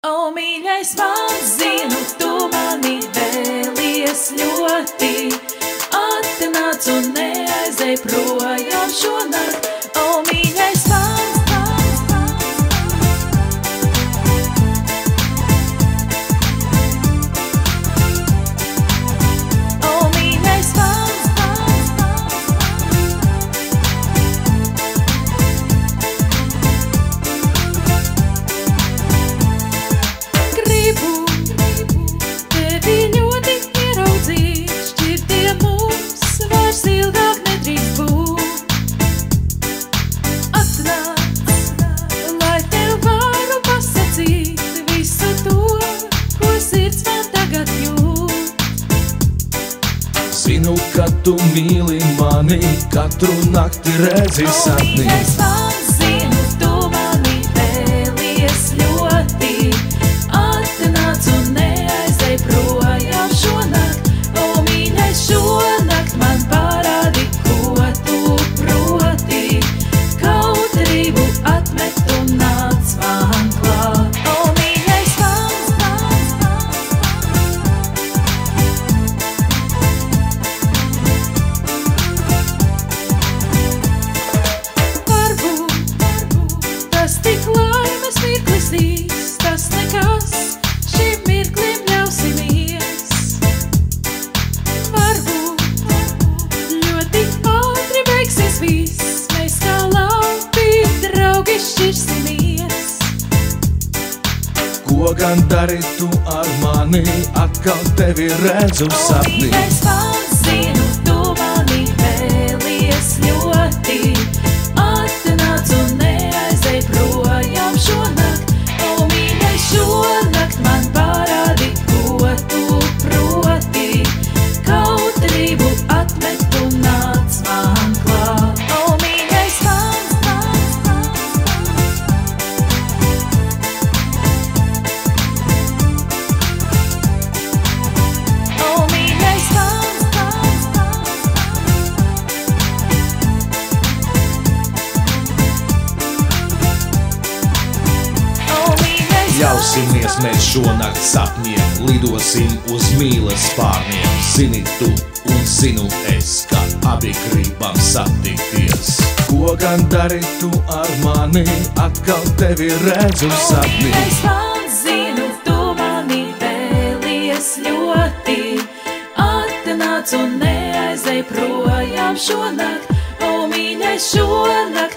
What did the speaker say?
O, mīļais, man zinu, tu mani vēlies ļoti. Atnāc un neaizej projām šonakt. O, mīļais, zinu, ka tu mīli mani, katru nakti redzi sapnī. O, mīļais, man zinu, tu mani vēlies ļoti. Atnāc un neaizej projām šonakt. O, mīļais, šonakt man parādi, ko tu proti. Kautrību atmet un nāc man klāt. O, mīļais, tik laimes mirklis īs, tas nekas, šim mirklim ļausimies. Varbūt ļoti ātri beigsies viss, mēs kā labi draugi šķirsimies. Ko gan dari tu ar mani, atkal tevi redzu sapnī. O, mīļais, man zinu, tu mani vēlies ļoti. Atnāc un neaizej projām šonakt. O, mīļais, šonakt man parādi, ko tu proti. Kautrību atmet un nāc man klāt. O, mīļais, O, mīļais, Ļausimies mēs šonakt sapņiem, lidosim uz mīles pārniem. Zini tu un zinu es, ka abi gribam satikties. Ko gan dari tu ar mani, atkal tevi redzu sapnī. O, mīļais, man zinu, tu mani vēlies ļoti. Atnāc un neaizej projām šonakt. O, mīļais, šonakt